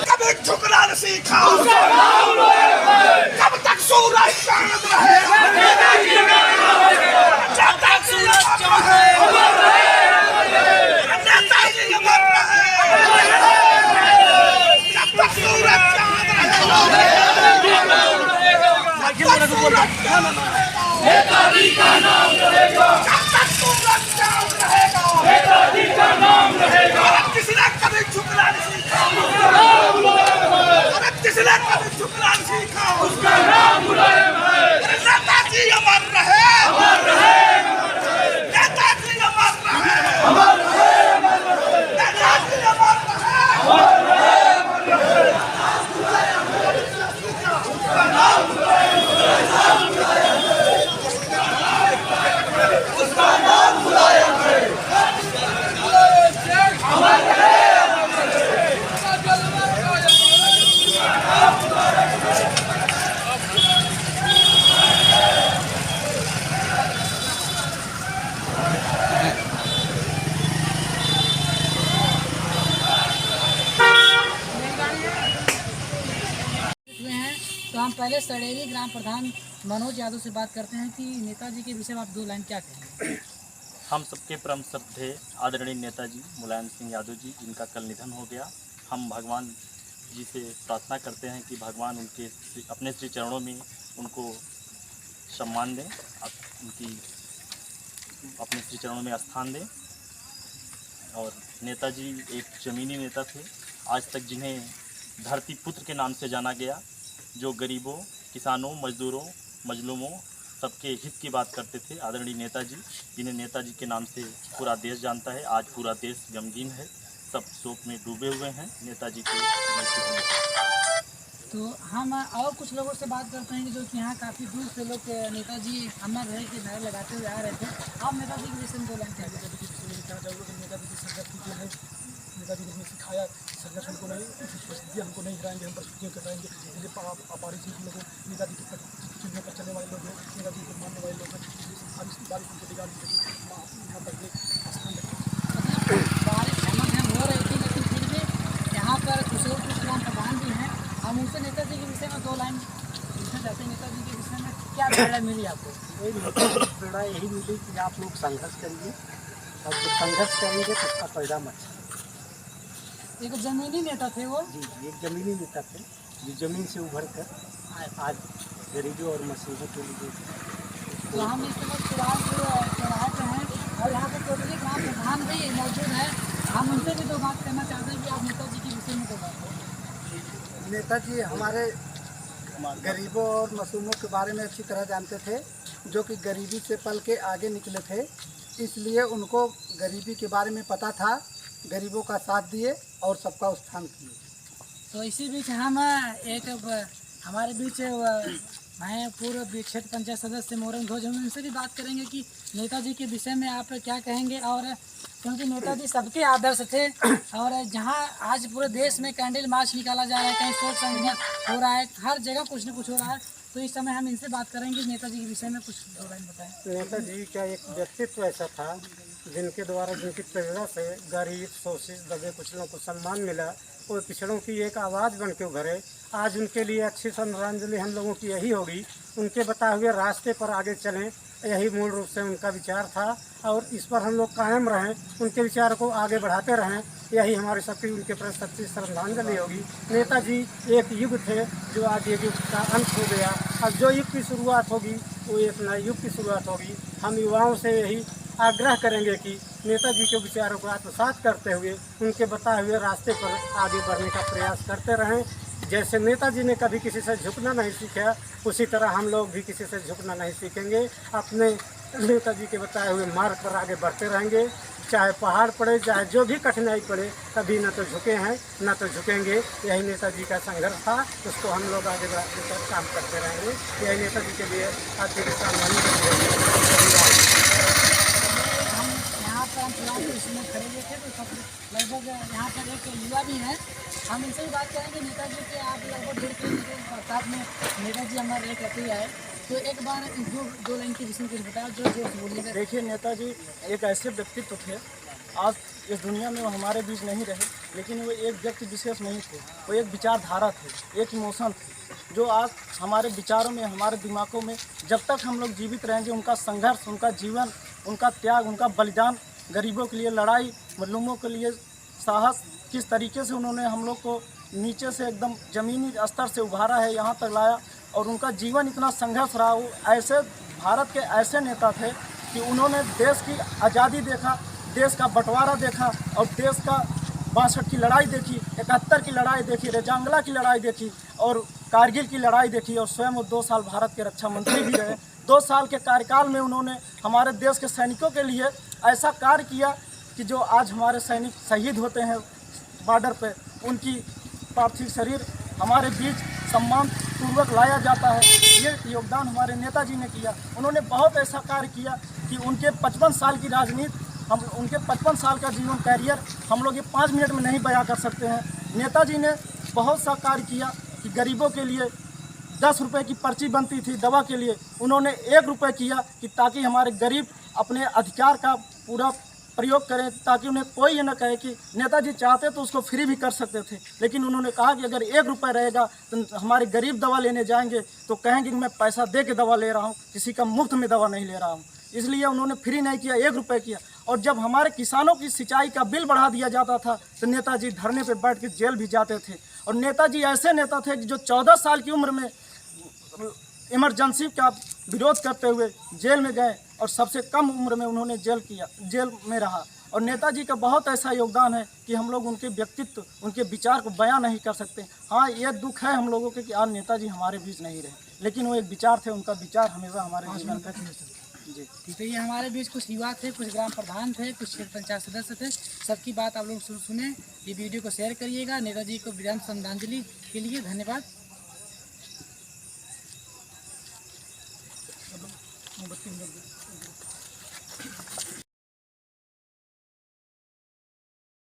कभी झुकना नहीं सीखा, कब तक सूरज चांद रहेगा, जब तक सूरज चांद रहेगा, नेताजी अमर रहेगा, जब तक सूरज चांद रहेगा, नेताजी का नाम रहेगा, जब तक सूरज चांद रहेगा, नेताजी का नाम रहेगा। किसी ने कभी झुकना नहीं सीखा, किसी ने कभी झुकना नहीं सीखा, उसका नाम मुलायम है। नेताजी अमर रहे, अमर रहे, नेताजी अमर रहे, अमर रहे, नेताजी अमर रहे, अमर रहे, उसका नाम मुलायम है, उसका नाम मुलायम है। अमर रहे, तो हम पहले सड़ेली ग्राम प्रधान मनोज यादव से बात करते हैं कि नेताजी के विषय में आप 2 लाइन क्या कहेंगे। हम सबके परम श्रद्धेय आदरणीय नेताजी मुलायम सिंह यादव जी, जिनका कल निधन हो गया, हम भगवान जी से प्रार्थना करते हैं कि भगवान उनके अपने श्री चरणों में उनको सम्मान दें, उनकी अपने श्री चरणों में स्थान दें। और नेताजी एक ज़मीनी नेता थे, आज तक जिन्हें धरती पुत्र के नाम से जाना गया, जो गरीबों, किसानों, मजदूरों, मजलूमों सबके हित की बात करते थे। आदरणीय नेताजी, जिन्हें नेताजी के नाम से पूरा देश जानता है, आज पूरा देश गमगीन है, सब शोक में डूबे हुए हैं नेताजी के मृत्यु होने पर। तो हम और कुछ लोगों से बात करते हैं कि जो कि यहाँ काफ़ी दूर से लोग नेताजी अमर रहे के नारे लगाते हुए आ रहे थे। आप नेताजी के विषय में 2 लाइन क्या कहेंगे। नेताजी की संघर्ष जो है, नेताजी ने हमें सिखाया, संघर्ष हमको नहीं, परिस्थितियाँ हमको नहीं गिराएंगे, हम परिस्थितियों को गिराएंगे। जैसे अपारी से हम लोग नेताजी के चिन्हों पर चलने वाले लोग हैं, नेताजी को मानने वाले लोग हैं, बारिश उनको बिगाड़ दी यहाँ पर स्थान रखें। बारिश झमक हो रही थी, लेकिन फिर भी यहाँ पर कुछ लोग कुछ ग्राम प्रधान भी हैं, हम उनसे नेताजी के विषय में 2 लाइन पूछना चाहते हैं। नेताजी के विषय में क्या प्रेरणा मिली आपको। प्रेरणा यही मिली कि आप लोग संघर्ष करिए, और जब संघर्ष करेंगे तो उसका परिणाम अच्छा। एक ज़मीनी नेता थे वो। जी, एक ज़मीनी नेता थे जो ज़मीन से उभर कर आज गरीबों और मसीहों के लिए। तो हम इस समय चौराहे पे हैं और यहाँ पर टोटली ग्राम प्रधान भी मौजूद है, हम उनसे भी 2 बात करना चाहते हैं कि आप नेताजी के विषय में 2 बात करें। नेताजी हमारे गरीबों और मसूमों के बारे में अच्छी तरह जानते थे, जो कि गरीबी से पल के आगे निकले थे, इसलिए उनको गरीबी के बारे में पता था, गरीबों का साथ दिए और सबका उत्थान किए। तो इसी बीच हम एक हमारे बीच मैं पूर्व क्षेत्र पंचायत सदस्य मोरंग घोष, हम उनसे भी बात करेंगे कि नेताजी के विषय में आप क्या कहेंगे। और क्योंकि नेताजी सबके आदर्श थे, और जहां आज पूरे देश में कैंडल मार्च निकाला जा रहा है, कहीं शोक संज्ञा हो रहा है, हर जगह कुछ न कुछ हो रहा है, तो इस समय हम इनसे बात करेंगे। नेताजी के विषय में कुछ 2 लाइन बताएं। नेताजी का एक व्यक्तित्व ऐसा था जिनके द्वारा, जिनकी प्रेरणा से गरीब, शोषित, दबे कुचलों को सम्मान मिला और पिछड़ों की एक आवाज़ बन के उभरे। आज उनके लिए अच्छी श्रद्धांजलि हम लोगों की यही होगी, उनके बताए हुए रास्ते पर आगे चलें, यही मूल रूप से उनका विचार था, और इस पर हम लोग कायम रहें, उनके विचार को आगे बढ़ाते रहें, यही हमारी सबकी उनके प्रति सच्ची श्रद्धांजलि होगी। नेताजी एक युग थे, जो आज ये युग का अंत हो गया, अब जो युग की शुरुआत होगी वो एक नए युग की शुरुआत होगी। हम युवाओं से यही आग्रह करेंगे कि नेताजी के विचारों को आत्मसात करते हुए उनके बताए हुए रास्ते पर आगे बढ़ने का प्रयास करते रहें। जैसे नेताजी ने कभी किसी से झुकना नहीं सीखा, उसी तरह हम लोग भी किसी से झुकना नहीं सीखेंगे, अपने नेताजी के बताए हुए मार्ग पर आगे बढ़ते रहेंगे। चाहे पहाड़ पड़े, चाहे जो भी कठिनाई पड़े, कभी न तो झुके हैं न तो झुकेंगे। यही नेताजी का संघर्ष था, उसको हम लोग आगे बढ़ाने का काम करते रहेंगे। यही नेताजी के लिए आज के हम चुनाव इसमें खड़े हुए थे, तो सब लगभग यहाँ पर एक युवा भी हैं, हम इनसे भी बात करेंगे। नेताजी के आप लगभग 1.5 किलोमीटर साथ में नेताजी हमारे एक रहते आए, तो एक बार दो लाइन के विषय में कुछ बताओ जो बोलिएगा। देखिए, नेताजी एक ऐसे व्यक्तित्व थे, आज इस दुनिया में वो हमारे बीच नहीं रहे, लेकिन वो एक व्यक्ति विशेष नहीं थे, वो एक विचारधारा थे, एक इमोशन थे, जो आज हमारे विचारों में, हमारे दिमागों में जब तक हम लोग जीवित रहेंगे, उनका संघर्ष, उनका जीवन, उनका त्याग, उनका बलिदान, गरीबों के लिए लड़ाई, मजलूमों के लिए साहस, किस तरीके से उन्होंने हम लोग को नीचे से एकदम ज़मीनी स्तर से उभारा है, यहाँ तक लाया, और उनका जीवन इतना संघर्ष रहा। वो ऐसे भारत के ऐसे नेता थे कि उन्होंने देश की आज़ादी देखा, देश का बंटवारा देखा, और देश का 62 की लड़ाई देखी, 71 की लड़ाई देखी, रेजांगला की लड़ाई देखी, और कारगिल की लड़ाई देखी, और स्वयं वो 2 साल भारत के रक्षा मंत्री भी रहे। 2 साल के कार्यकाल में उन्होंने हमारे देश के सैनिकों के लिए ऐसा कार्य किया कि जो आज हमारे सैनिक शहीद होते हैं बॉर्डर पे, उनकी पार्थिव शरीर हमारे बीच सम्मान पूर्वक लाया जाता है। ये योगदान हमारे नेताजी ने किया। उन्होंने बहुत ऐसा कार्य किया कि उनके 55 साल की राजनीति, हम उनके 55 साल का जीवन कैरियर हम लोग ये 5 मिनट में नहीं बयां कर सकते हैं। नेताजी ने बहुत सा कार्य किया कि गरीबों के लिए 10 रुपये की पर्ची बनती थी दवा के लिए, उन्होंने 1 रुपये किया कि ताकि हमारे गरीब अपने अधिकार का पूरा प्रयोग करें, ताकि उन्हें कोई ये न कहे कि नेताजी चाहते तो उसको फ्री भी कर सकते थे, लेकिन उन्होंने कहा कि अगर 1 रुपये रहेगा तो हमारे गरीब दवा लेने जाएंगे तो कहेंगे कि मैं पैसा दे के दवा ले रहा हूँ, किसी का मुफ्त में दवा नहीं ले रहा हूँ। इसलिए उन्होंने फ्री नहीं किया, 1 रुपये किया। और जब हमारे किसानों की सिंचाई का बिल बढ़ा दिया जाता था तो नेताजी धरने पर बैठ के जेल भी जाते थे। और नेताजी ऐसे नेता थे कि जो 14 साल की उम्र में इमरजेंसी का विरोध करते हुए जेल में गए, और सबसे कम उम्र में उन्होंने जेल में रहा। और नेताजी का बहुत ऐसा योगदान है कि हम लोग उनके व्यक्तित्व, उनके विचार को बयां नहीं कर सकते। हाँ, ये दुख है हम लोगों के कि आज नेताजी हमारे बीच नहीं रहे, लेकिन वो एक विचार थे, उनका विचार हमेशा हमारे जीवन का जी। ठीक है, ये हमारे बीच कुछ युवा थे, कुछ ग्राम प्रधान थे, कुछ क्षेत्र पंचायत सदस्य थे। सबकी बात आप लोग सुने। ये वीडियो को शेयर करिएगा। नेताजी को विनम्र श्रद्धांजलि के लिए धन्यवाद।